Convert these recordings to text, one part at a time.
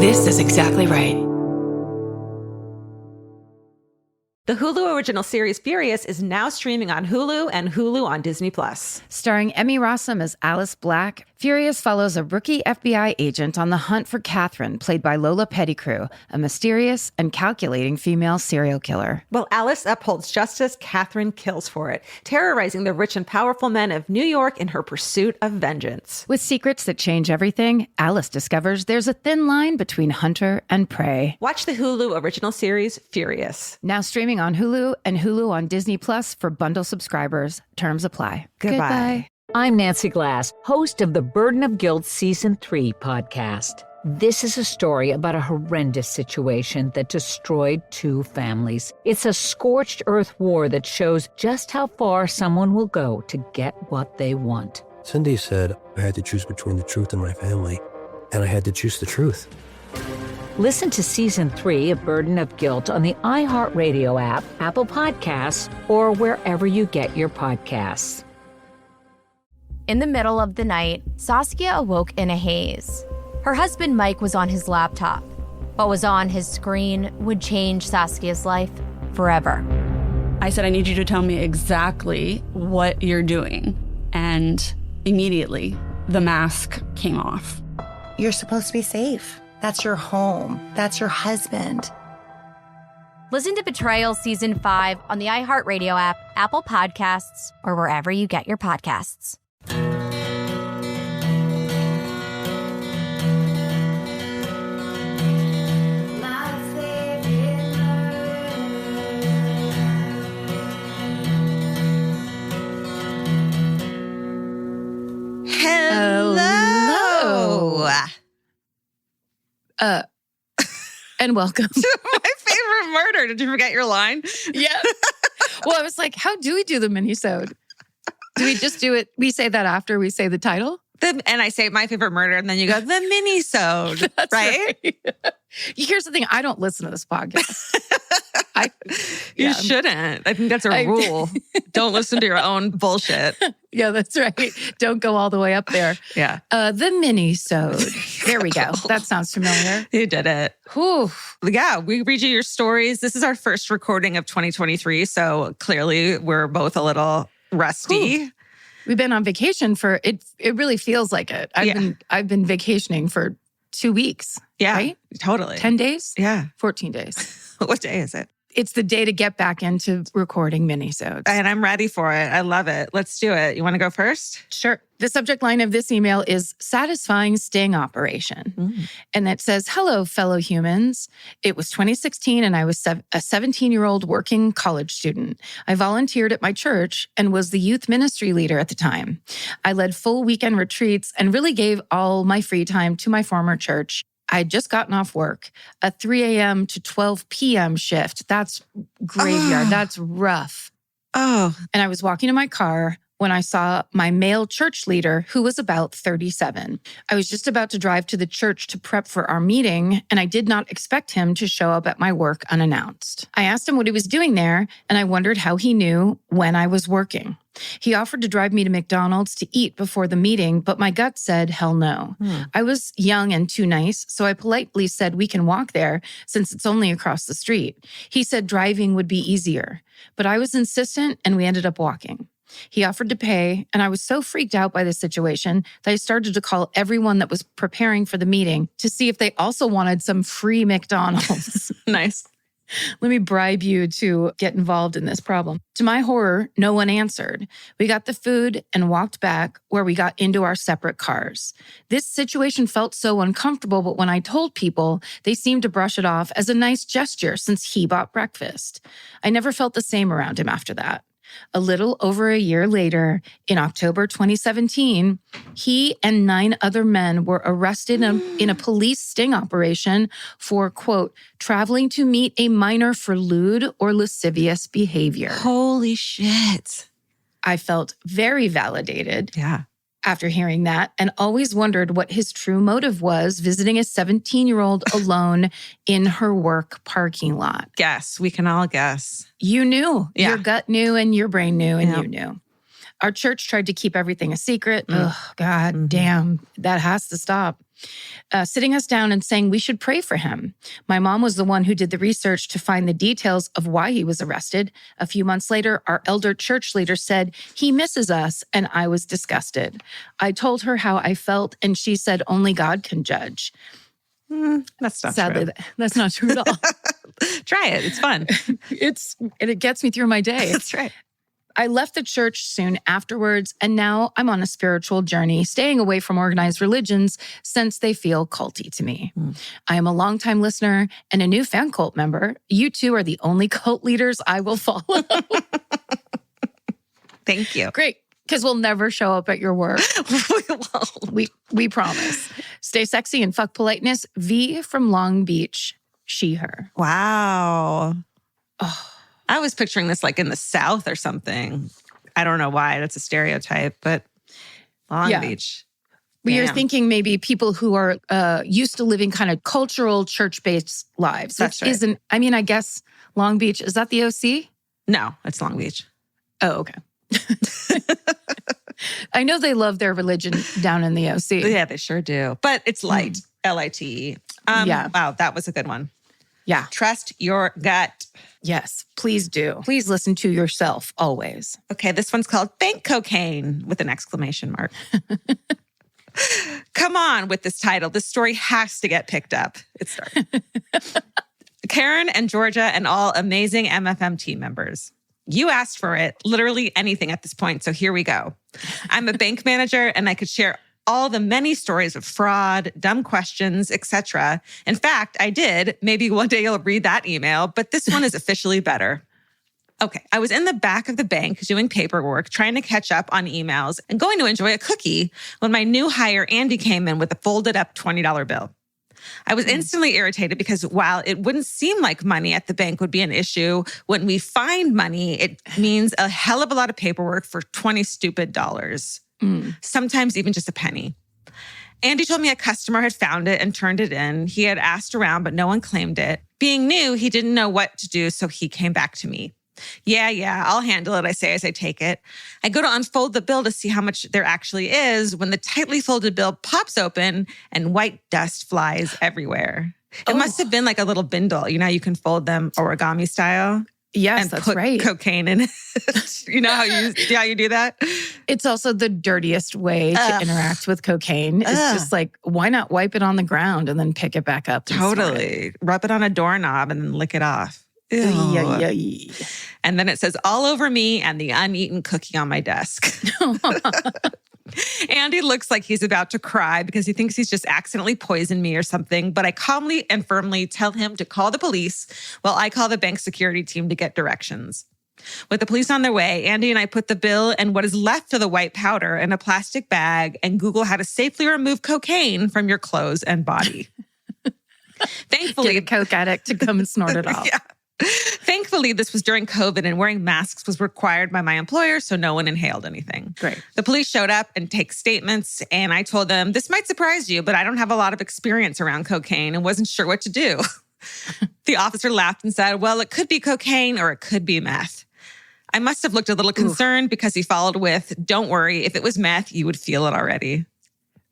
This is exactly right. The Hulu original series Furious is now streaming on Hulu and Hulu on Disney+. Starring Emmy Rossum as Alice Black, Furious follows a rookie FBI agent on the hunt for Catherine, played by Lola Pettigrew, a mysterious and calculating female serial killer. While Alice upholds justice, Catherine kills for it, terrorizing the rich and powerful men of New York in her pursuit of vengeance. With secrets that change everything, Alice discovers there's a thin line between hunter and prey. Watch the Hulu original series Furious. Now streaming on Hulu and Hulu on Disney Plus for bundle subscribers. Terms apply. Goodbye. I'm Nancy Glass, host of the Burden of Guilt Season 3 podcast. This is a story about a horrendous situation that destroyed 2 families. It's a scorched earth war that shows just how far someone will go to get what they want. Cindy said I had to choose between the truth and my family, and I had to choose the truth. Listen to Season 3 of Burden of Guilt on the iHeartRadio app, Apple Podcasts, or wherever you get your podcasts. In the middle of the night, Saskia awoke in a haze. Her husband Mike was on his laptop. What was on his screen would change Saskia's life forever. I said, I need you to tell me exactly what you're doing. And immediately, the mask came off. You're supposed to be safe. That's your home. That's your husband. Listen to Betrayal Season 5 on the iHeartRadio app, Apple Podcasts, or wherever you get your podcasts. Hello. And welcome. My favorite murder. Did you forget your line? Yeah. Well, I was like, how do we do the minisode? Do we just do it? We say that after we say the title? And I say my favorite murder, and then you go, the minisode, That's right? Here's the thing. I don't listen to this podcast. You shouldn't. I think that's a rule. Don't listen to your own bullshit. Yeah, that's right. Don't go all the way up there. Yeah. The minisode. There we go. That sounds familiar. You did it. Whew. Yeah, we read you your stories. This is our first recording of 2023, so clearly we're both a little rusty. Whew. We've been on vacation for it. It really feels like it. I've been vacationing for 2 weeks. Yeah, right? Totally. 10 days? Yeah. 14 days. What day is it? It's the day to get back into recording minisodes. And I'm ready for it. I love it. Let's do it. You want to go first? Sure. The subject line of this email is satisfying sting operation. And it says, hello, fellow humans. It was 2016 and I was a 17-year-old working college student. I volunteered at my church and was the youth ministry leader at the time. I led full weekend retreats and really gave all my free time to my former church. I had just gotten off work, a 3 a.m. to 12 p.m. shift. That's graveyard. That's rough. Oh. And I was walking to my car when I saw my male church leader, who was about 37. I was just about to drive to the church to prep for our meeting, and I did not expect him to show up at my work unannounced. I asked him what he was doing there, and I wondered how he knew when I was working. He offered to drive me to McDonald's to eat before the meeting, but my gut said, hell no. I was young and too nice, so I politely said we can walk there since it's only across the street. He said driving would be easier, but I was insistent and we ended up walking. He offered to pay, and I was so freaked out by the situation that I started to call everyone that was preparing for the meeting to see if they also wanted some free McDonald's. Nice. Let me bribe you to get involved in this problem. To my horror, no one answered. We got the food and walked back where we got into our separate cars. This situation felt so uncomfortable, but when I told people, they seemed to brush it off as a nice gesture since he bought breakfast. I never felt the same around him after that. A little over a year later, in October 2017, he and 9 other men were arrested in a police sting operation for, quote, traveling to meet a minor for lewd or lascivious behavior. Holy shit. I felt very validated. Yeah. After hearing that, and always wondered what his true motive was visiting a 17-year-old alone in her work parking lot. Guess. We can all guess. You knew. Yeah. Your gut knew and your brain knew and you knew. Our church tried to keep everything a secret. Oh, God damn. That has to stop. sitting us down and saying we should pray for him. My mom was the one who did the research to find the details of why he was arrested. A few months later, our elder church leader said, he misses us, and I was disgusted. I told her how I felt, and she said only God can judge. That's not Sadly, true. that's not true at all. Try it. It's fun. It gets me through my day. That's right. I left the church soon afterwards, and now I'm on a spiritual journey, staying away from organized religions since they feel culty to me. I am a longtime listener and a new fan cult member. You two are the only cult leaders I will follow. Thank you. Great, because we'll never show up at your work. We promise. Stay sexy and fuck politeness. V from Long Beach. She, her. Wow. Oh. I was picturing this like in the South or something. I don't know why. That's a stereotype, but Long Beach. We are thinking maybe people who are used to living kind of cultural church-based lives. That's which right. isn't, I mean, I guess Long Beach, is that the OC? No, it's Long Beach. Oh, okay. I know they love their religion down in the OC. Yeah, they sure do. But it's light, L-I-T-E. Wow, that was a good one. Yeah. Trust your gut. Yes, please do. Please listen to yourself always. Okay, this one's called Thank Cocaine with an exclamation mark. Come on with this title. This story has to get picked up. It started. Karen and Georgia and all amazing MFM team members. You asked for it, literally anything at this point, so here we go. I'm a bank manager and I could share all the many stories of fraud, dumb questions, etc. In fact, I did. Maybe one day you'll read that email, but this one is officially better. Okay, I was in the back of the bank doing paperwork, trying to catch up on emails and going to enjoy a cookie when my new hire, Andy, came in with a folded up $20 bill. I was instantly irritated because while it wouldn't seem like money at the bank would be an issue, when we find money, it means a hell of a lot of paperwork for $20 stupid dollars. Sometimes even just a penny. Andy told me a customer had found it and turned it in. He had asked around, but no one claimed it. Being new, he didn't know what to do, so he came back to me. Yeah, I'll handle it, I say as I take it. I go to unfold the bill to see how much there actually is when the tightly folded bill pops open and white dust flies everywhere. It must have been like a little bindle. You know, you can fold them origami style. Yes, and that's put right. cocaine in it. You know how you do that? It's also the dirtiest way to interact with cocaine. It's just like, why not wipe it on the ground and then pick it back up? And Totally. Rub it on a doorknob and then lick it off. Ew. And then it says all over me and the uneaten cookie on my desk. Andy looks like he's about to cry because he thinks he's just accidentally poisoned me or something, but I calmly and firmly tell him to call the police while I call the bank security team to get directions. With the police on their way, Andy and I put the bill and what is left of the white powder in a plastic bag and Google how to safely remove cocaine from your clothes and body. Thankfully, get a coke addict to come and snort it off. Yeah. Thankfully, this was during COVID and wearing masks was required by my employer, so no one inhaled anything. Great. The police showed up and take statements, and I told them, this might surprise you, but I don't have a lot of experience around cocaine and wasn't sure what to do. The officer laughed and said, well, it could be cocaine or it could be meth. I must have looked a little concerned because he followed with, don't worry, if it was meth, you would feel it already.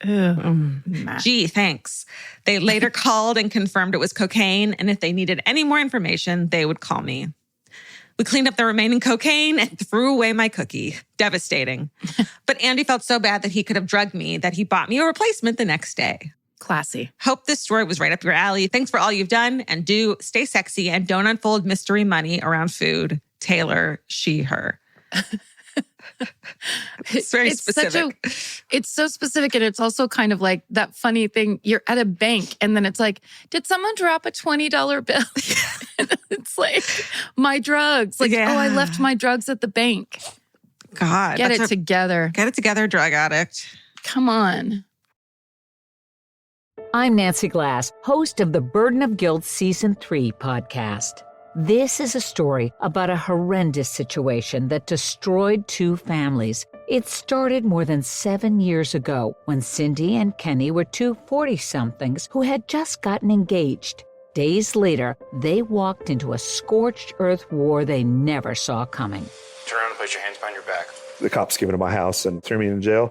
Gee, thanks. They later called and confirmed it was cocaine, and if they needed any more information, they would call me. We cleaned up the remaining cocaine and threw away my cookie. Devastating. But Andy felt so bad that he could have drugged me that he bought me a replacement the next day. Classy. Hope this story was right up your alley. Thanks for all you've done, and do stay sexy and don't unfold mystery money around food. Taylor, she, her. It's very specific. It's so specific. And it's also kind of like that funny thing. You're at a bank and then it's like, did someone drop a $20 bill? It's like, my drugs. Like, oh, I left my drugs at the bank. God. Get it together. Get it together, drug addict. Come on. I'm Nancy Glass, host of the Burden of Guilt Season 3 podcast. This is a story about a horrendous situation that destroyed 2 families. It started more than 7 years ago when Cindy and Kenny were 2 40-somethings who had just gotten engaged. Days later, they walked into a scorched earth war they never saw coming. Turn around and place your hands behind your back. The cops came into my house and threw me in jail.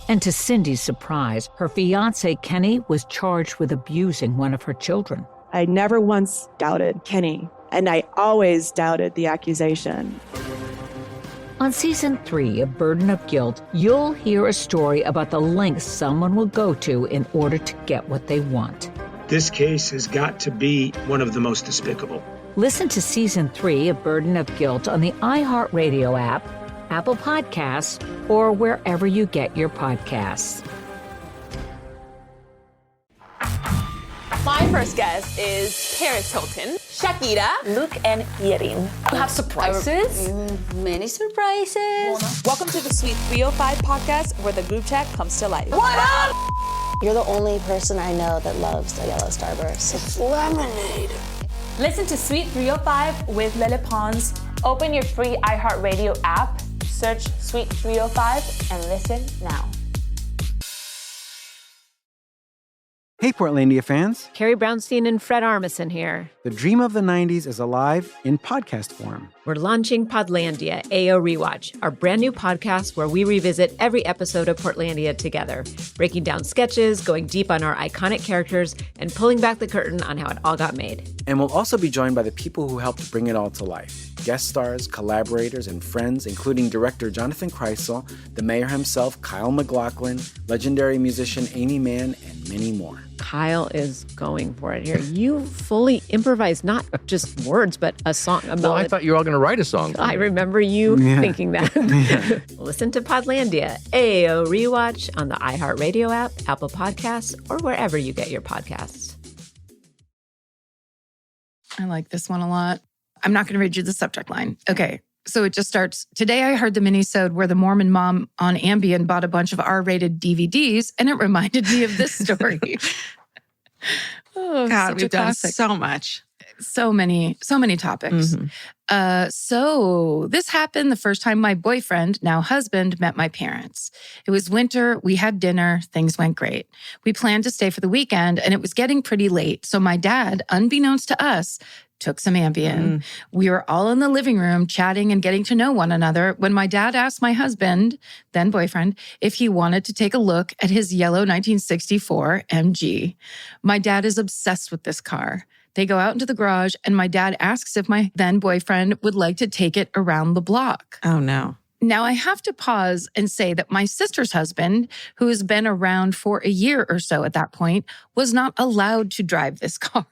And to Cindy's surprise, her fiancé, Kenny, was charged with abusing one of her children. I never once doubted Kenny, and I always doubted the accusation. On Season 3 of Burden of Guilt, you'll hear a story about the lengths someone will go to in order to get what they want. This case has got to be one of the most despicable. Listen to Season 3 of Burden of Guilt on the iHeartRadio app, Apple Podcasts, or wherever you get your podcasts. My first guest is Paris Hilton, Shakira, Luke, and Yerin. You have surprises? Many surprises. Welcome to the Sweet 305 podcast, where the group chat comes to life. What up? You're the only person I know that loves a yellow Starburst. It's lemonade. Listen to Sweet 305 with Lele Pons. Open your free iHeartRadio app, search Sweet 305, and listen now. Hey, Portlandia fans. Carrie Brownstein and Fred Armisen here. The dream of the 90s is alive in podcast form. We're launching Podlandia AO Rewatch, our brand new podcast where we revisit every episode of Portlandia together, breaking down sketches, going deep on our iconic characters, and pulling back the curtain on how it all got made. And we'll also be joined by the people who helped bring it all to life. Guest stars, collaborators, and friends, including director Jonathan Kreisel, the mayor himself, Kyle MacLachlan, legendary musician Amy Mann, and many more. Kyle is going for it here. You fully improvised not just words, but a song. Well, I thought you were all going to write a song. I remember you thinking that. Listen to Podlandia, AO Rewatch on the iHeartRadio app, Apple Podcasts, or wherever you get your podcasts. I like this one a lot. I'm not going to read you the subject line. Okay. So it just starts, today I heard the minisode where the Mormon mom on Ambien bought a bunch of R-rated DVDs, and it reminded me of this story. Oh, God, we've done so much. So many topics. Mm-hmm. So this happened the first time my boyfriend, now husband, met my parents. It was winter. We had dinner. Things went great. We planned to stay for the weekend, and it was getting pretty late. So my dad, unbeknownst to us, took some Ambien. We were all in the living room chatting and getting to know one another when my dad asked my husband, then boyfriend, if he wanted to take a look at his yellow 1964 MG. My dad is obsessed with this car. They go out into the garage, and my dad asks if my then boyfriend would like to take it around the block. Oh, no. Now, I have to pause and say that my sister's husband, who has been around for a year or so at that point, was not allowed to drive this car.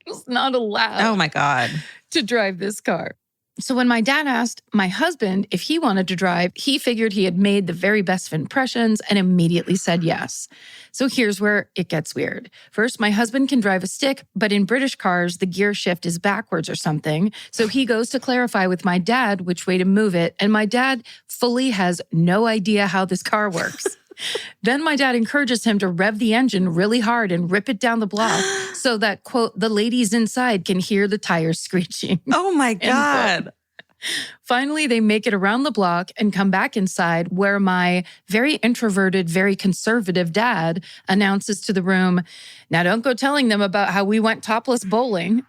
Was not allowed. Oh, my God. To drive this car. So when my dad asked my husband if he wanted to drive, he figured he had made the very best of impressions and immediately said yes. So here's where it gets weird. First, my husband can drive a stick, but in British cars, the gear shift is backwards or something. So he goes to clarify with my dad which way to move it, and my dad fully has no idea how this car works. Then my dad encourages him to rev the engine really hard and rip it down the block so that, quote, the ladies inside can hear the tires screeching. Oh, my God. Finally, they make it around the block and come back inside where my very introverted, very conservative dad announces to the room, now don't go telling them about how we went topless bowling.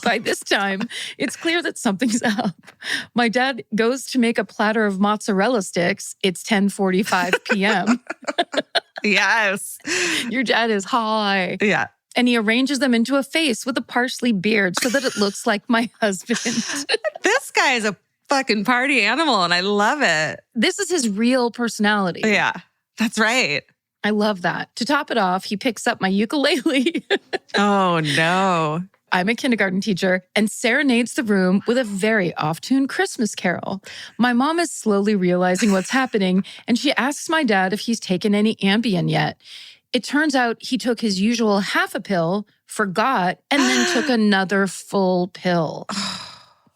By this time, it's clear that something's up. My dad goes to make a platter of mozzarella sticks. It's 10:45 p.m. Yes. Your dad is high. Yeah. And he arranges them into a face with a parsley beard so that it looks like my husband. This guy is a fucking party animal, and I love it. This is his real personality. Yeah, that's right. I love that. To top it off, he picks up my ukulele. Oh, no. I'm a kindergarten teacher and serenades the room with a very off-tune Christmas carol. My mom is slowly realizing what's happening, and she asks my dad if he's taken any Ambien yet. It turns out he took his usual half a pill, forgot, and then took another full pill.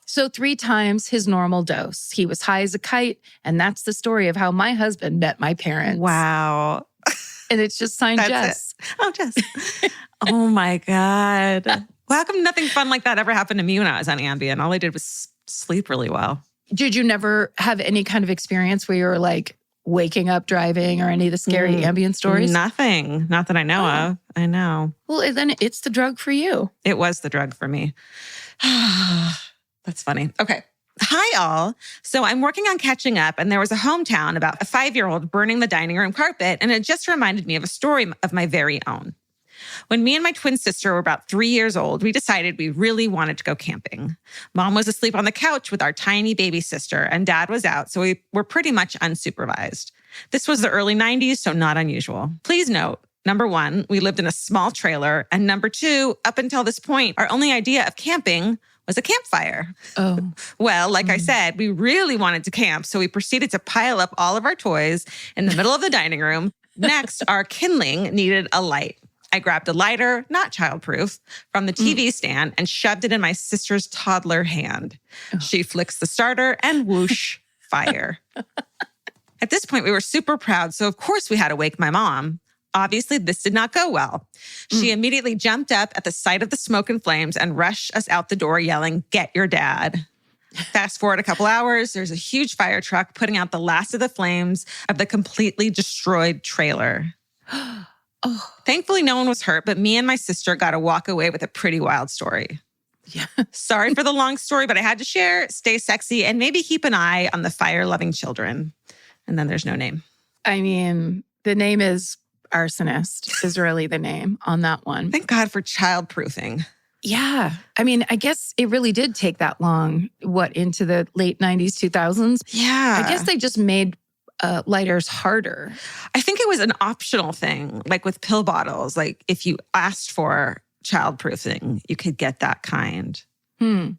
So 3 times his normal dose. He was high as a kite, and that's the story of how my husband met my parents. Wow. And it's just signed Jess. Oh, Jess. Oh, my God. Well, how come nothing fun like that ever happened to me when I was on Ambien? All I did was sleep really well. Did you never have any kind of experience where you were like, waking up driving or any of the scary Ambien stories? Nothing. Not that I know of. I know. Well, then it's the drug for you. It was the drug for me. That's funny. Okay. Hi, all. So I'm working on catching up, and there was a hometown about a 5-year-old burning the dining room carpet, and it just reminded me of a story of my very own. When me and my twin sister were about 3 years old, we decided we really wanted to go camping. Mom was asleep on the couch with our tiny baby sister, and Dad was out, so we were pretty much unsupervised. This was the early 90s, so not unusual. Please note, number 1, we lived in a small trailer, and number 2, up until this point, our only idea of camping was a campfire. Oh. Well, like I said, we really wanted to camp, so we proceeded to pile up all of our toys in the middle of the dining room. Next, our kindling needed a light. I grabbed a lighter, not childproof, from the TV stand and shoved it in my sister's toddler hand. She flicks the starter and whoosh, fire. At this point, we were super proud, so of course we had to wake my mom. Obviously, this did not go well. She immediately jumped up at the sight of the smoke and flames and rushed us out the door yelling, "Get your dad." Fast forward a couple hours, there's a huge fire truck putting out the last of the flames of the completely destroyed trailer. Thankfully, no one was hurt, but me and my sister got to walk away with a pretty wild story. Yeah. Sorry for the long story, but I had to share. Stay sexy and maybe keep an eye on the fire-loving children. And then there's no name. I mean, the name is Arsonist is really the name on that one. Thank God for childproofing. Yeah. I mean, I guess it really did take that long, into the late 90s, 2000s? Yeah. I guess they just made lighters harder. I think it was an optional thing, like with pill bottles. Like if you asked for childproofing, you could get that kind. Right?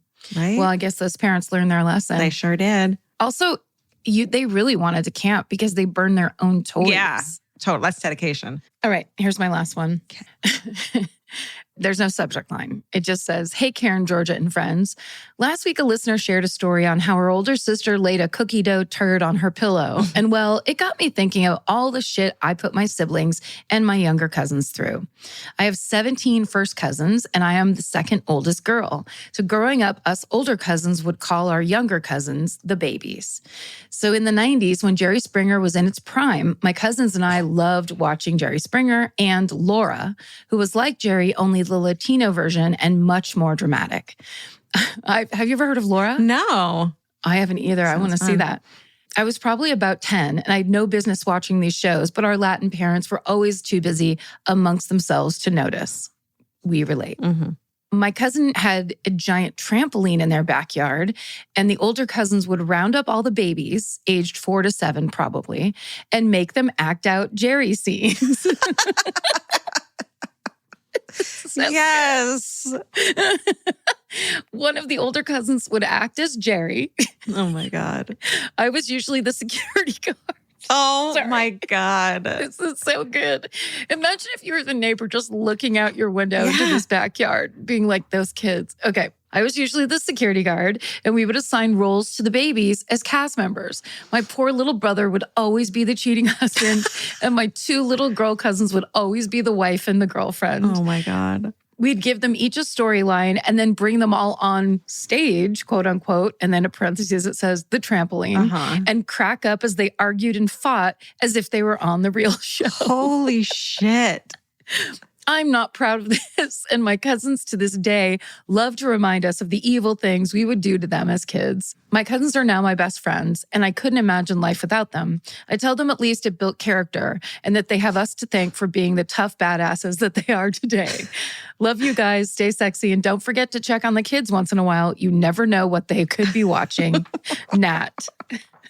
Well, I guess those parents learned their lesson. They sure did. Also, they really wanted to camp because they burned their own toys. Yeah, total. That's dedication. All right, here's my last one. Okay. There's no subject line. It just says, "Hey, Karen, Georgia, and friends. Last week, a listener shared a story on how her older sister laid a cookie dough turd on her pillow. And well, it got me thinking of all the shit I put my siblings and my younger cousins through. I have 17 first cousins, and I am the second oldest girl. So growing up, us older cousins would call our younger cousins the babies. So in the 90s, when Jerry Springer was in its prime, my cousins and I loved watching Jerry Springer and Laura, who was like Jerry, only the Latino version and much more dramatic. Have you ever heard of Laura? No. I haven't either. I want to see that. I was probably about 10 and I had no business watching these shows, but our Latin parents were always too busy amongst themselves to notice. We relate. My cousin had a giant trampoline in their backyard, and the older cousins would round up all the babies, aged 4 to 7 probably, and make them act out Jerry scenes. Yes. One of the older cousins would act as Jerry. Oh my God. I was usually the security guard. Oh my God. This is so good. Imagine if you were the neighbor just looking out your window into this backyard, being like those kids. Okay. I was usually the security guard, and we would assign roles to the babies as cast members. My poor little brother would always be the cheating husband, and my 2 little girl cousins would always be the wife and the girlfriend. Oh my God. We'd give them each a storyline and then bring them all on stage, quote unquote, and then in parentheses it says the trampoline, and crack up as they argued and fought as if they were on the real show. Holy shit. I'm not proud of this, and my cousins to this day love to remind us of the evil things we would do to them as kids. My cousins are now my best friends, and I couldn't imagine life without them. I tell them at least it built character and that they have us to thank for being the tough badasses that they are today. Love you guys, stay sexy, and don't forget to check on the kids once in a while. You never know what they could be watching. Nat.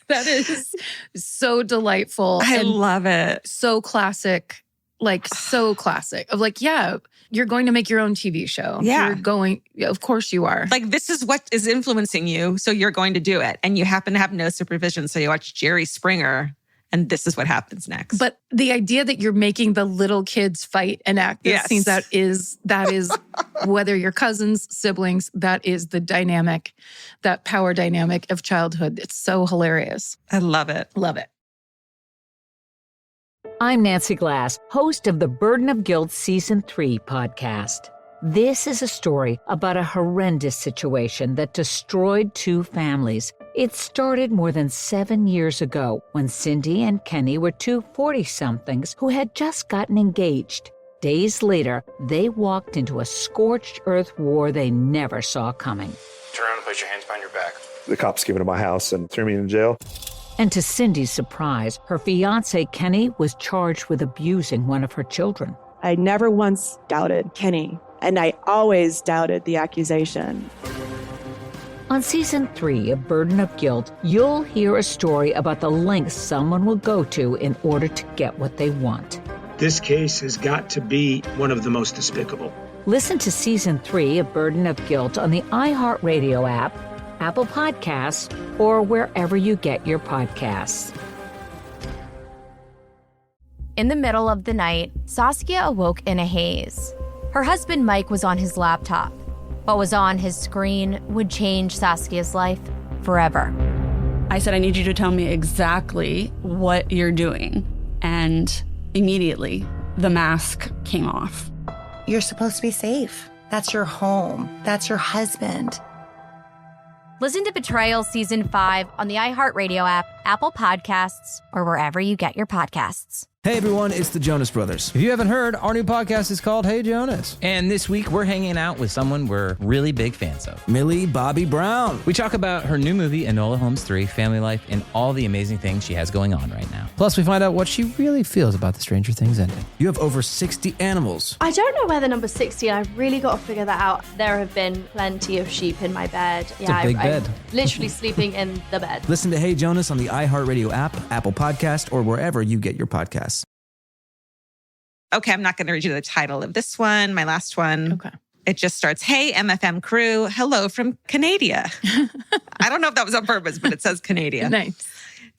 That is so delightful. I love it. So classic. Like so classic of like, yeah, you're going to make your own TV show. Yeah. You're going, of course you are. Like this is what is influencing you. So you're going to do it. And you happen to have no supervision. So you watch Jerry Springer and this is what happens next. But the idea that you're making the little kids fight and act these scenes out that is whether you're cousins, siblings, that is the dynamic, that power dynamic of childhood. It's so hilarious. I love it. Love it. I'm Nancy Glass, host of the Burden of Guilt Season 3 podcast. This is a story about a horrendous situation that destroyed 2 families. It started more than 7 years ago when Cindy and Kenny were 2 40-somethings who had just gotten engaged. Days later, they walked into a scorched earth war they never saw coming. Turn around and place your hands behind your back. The cops came into my house and threw me in jail. And to Cindy's surprise, her fiance, Kenny, was charged with abusing one of her children. I never once doubted Kenny, and I always doubted the accusation. On Season 3 of Burden of Guilt, you'll hear a story about the lengths someone will go to in order to get what they want. This case has got to be one of the most despicable. Listen to Season 3 of Burden of Guilt on the iHeartRadio app, Apple Podcasts, or wherever you get your podcasts. In the middle of the night, Saskia awoke in a haze. Her husband Mike was on his laptop. What was on his screen would change Saskia's life forever. I said, I need you to tell me exactly what you're doing. And immediately, the mask came off. You're supposed to be safe. That's your home. That's your husband. Listen to Betrayal Season 5 on the iHeartRadio app, Apple Podcasts, or wherever you get your podcasts. Hey everyone, it's the Jonas Brothers. If you haven't heard, our new podcast is called Hey Jonas. And this week we're hanging out with someone we're really big fans of. Millie Bobby Brown. We talk about her new movie, Enola Holmes 3, family life, and all the amazing things she has going on right now. Plus we find out what she really feels about the Stranger Things ending. You have over 60 animals. I don't know where the number 60, I've really got to figure that out. There have been plenty of sheep in my bed. It's a big bed. I'm literally sleeping in the bed. Listen to Hey Jonas on the iHeartRadio app, Apple Podcast, or wherever you get your podcasts. Okay, I'm not going to read you the title of this one, my last one. Okay. It just starts, hey, MFM crew, hello from Canada. I don't know if that was on purpose, but it says Canada. Nice.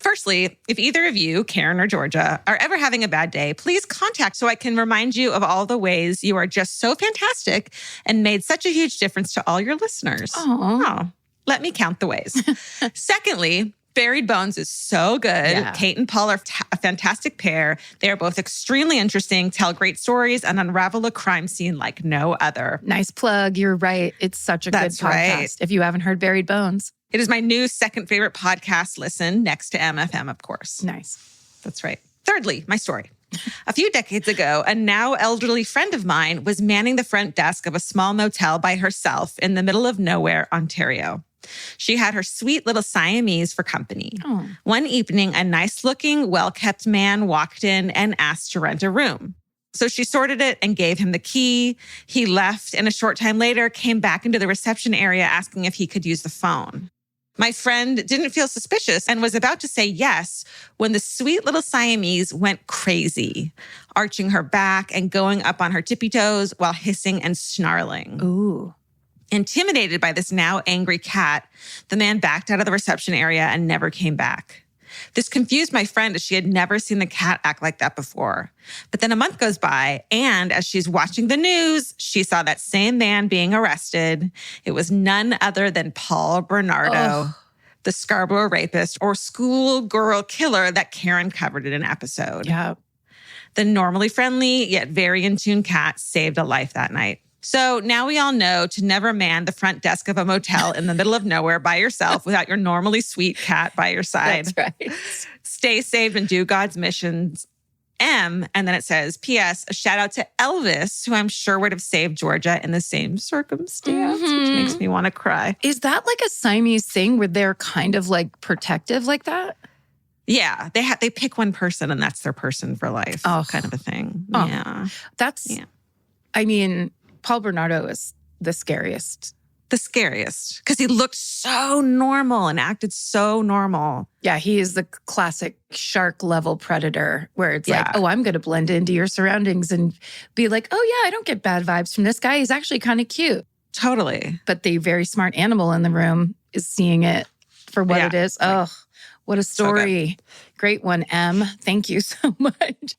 Firstly, if either of you, Karen or Georgia, are ever having a bad day, please contact so I can remind you of all the ways you are just so fantastic and made such a huge difference to all your listeners. Oh, let me count the ways. Secondly, Buried Bones is so good. Yeah. Kate and Paul are a fantastic pair. They are both extremely interesting, tell great stories, and unravel a crime scene like no other. Nice plug. You're right. It's such a That's good podcast. Right. If you haven't heard Buried Bones. It is my new second favorite podcast listen, next to MFM, of course. Nice. That's right. Thirdly, my story. A few decades ago, a now elderly friend of mine was manning the front desk of a small motel by herself in the middle of nowhere, Ontario. She had her sweet little Siamese for company. Oh. One evening, a nice-looking, well-kept man walked in and asked to rent a room. So she sorted it and gave him the key. He left, and a short time later came back into the reception area asking if he could use the phone. My friend didn't feel suspicious and was about to say yes when the sweet little Siamese went crazy, arching her back and going up on her tippy toes while hissing and snarling. Ooh. Intimidated by this now angry cat, the man backed out of the reception area and never came back. This confused my friend as she had never seen the cat act like that before. But then a month goes by, and as she's watching the news, she saw that same man being arrested. It was none other than Paul Bernardo, the Scarborough rapist or schoolgirl killer that Karen covered in an episode. Yeah. The normally friendly yet very in tune cat saved a life that night. So now we all know to never man the front desk of a motel in the middle of nowhere by yourself without your normally sweet cat by your side. That's right. Stay safe and do God's missions. M, and then it says, P.S., a shout out to Elvis, who I'm sure would have saved Georgia in the same circumstance, which makes me want to cry. Is that like a Siamese thing where they're kind of like protective like that? Yeah, they pick one person and that's their person for life, kind of a thing. Oh. Yeah. I mean, Paul Bernardo is the scariest. The scariest, because he looked so normal and acted so normal. Yeah, he is the classic shark level predator where it's like, oh, I'm going to blend into your surroundings and be like, oh yeah, I don't get bad vibes from this guy. He's actually kind of cute. Totally. But the very smart animal in the room is seeing it for what it is. Oh, what a story. So great one, M. Thank you so much.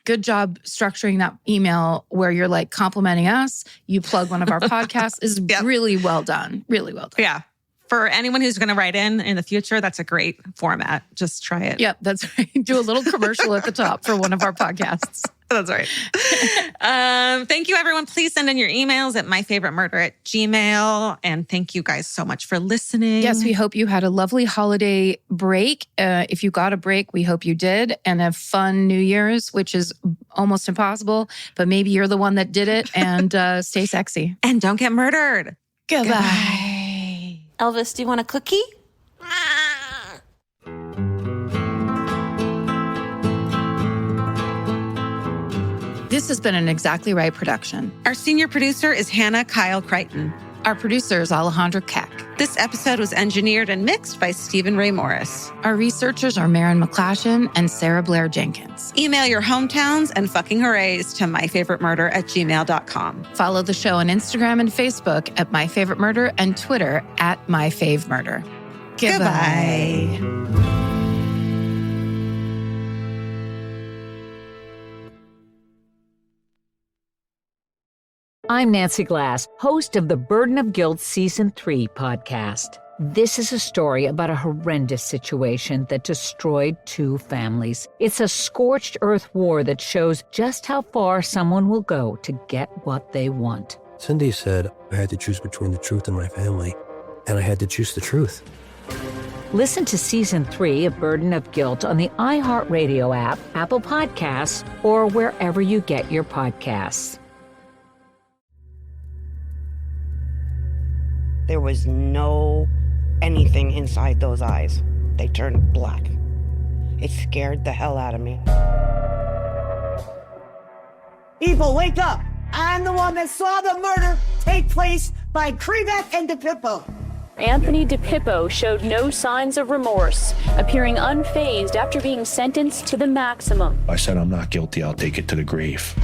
Good job structuring that email where you're like complimenting us. You plug one of our podcasts is really well done. Really well done. Yeah. For anyone who's going to write in the future, that's a great format. Just try it. Yep, that's right. Do a little commercial at the top for one of our podcasts. That's right. Thank you, everyone. Please send in your emails at myfavoritemurder@gmail.com. And thank you guys so much for listening. Yes, we hope you had a lovely holiday break. If you got a break, we hope you did. And a fun New Year's, which is almost impossible. But maybe you're the one that did it. And stay sexy. And don't get murdered. Goodbye. Elvis, do you want a cookie? This has been an Exactly Right production. Our senior producer is Hannah Kyle Crichton. Our producer is Alejandra Keck. This episode was engineered and mixed by Stephen Ray Morris. Our researchers are Maren McClashen and Sarah Blair Jenkins. Email your hometowns and fucking hoorays to myfavoritemurder@gmail.com. Follow the show on Instagram and Facebook at My Favorite Murder and Twitter at My Fave Murder. Goodbye. I'm Nancy Glass, host of the Burden of Guilt Season 3 podcast. This is a story about a horrendous situation that destroyed 2 families. It's a scorched earth war that shows just how far someone will go to get what they want. Cindy said I had to choose between the truth and my family, and I had to choose the truth. Listen to Season 3 of Burden of Guilt on the iHeartRadio app, Apple Podcasts, or wherever you get your podcasts. There was no anything inside those eyes. They turned black. It scared the hell out of me. People, wake up! I'm the one that saw the murder take place by Krivak and DePippo. Anthony DePippo showed no signs of remorse, appearing unfazed after being sentenced to the maximum. I said, I'm not guilty. I'll take it to the grave.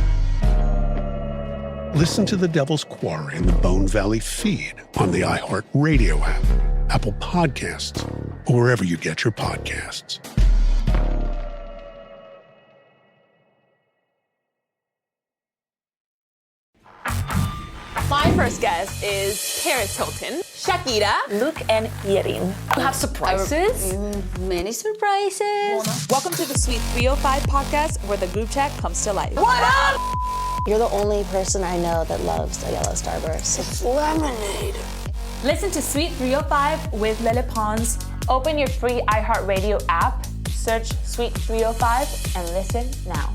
Listen to The Devil's Quarry in the Bone Valley feed on the iHeartRadio app, Apple Podcasts, or wherever you get your podcasts. My first guest is Paris Hilton, Shakira, Luke, and Yerin. You have surprises? Many surprises. Welcome to the Sweet 305 podcast, where the group chat comes to life. What up? You're the only person I know that loves a yellow starburst. It's lemonade. Listen to Sweet 305 with Lele Pons. Open your free iHeartRadio app, search Sweet 305, and listen now.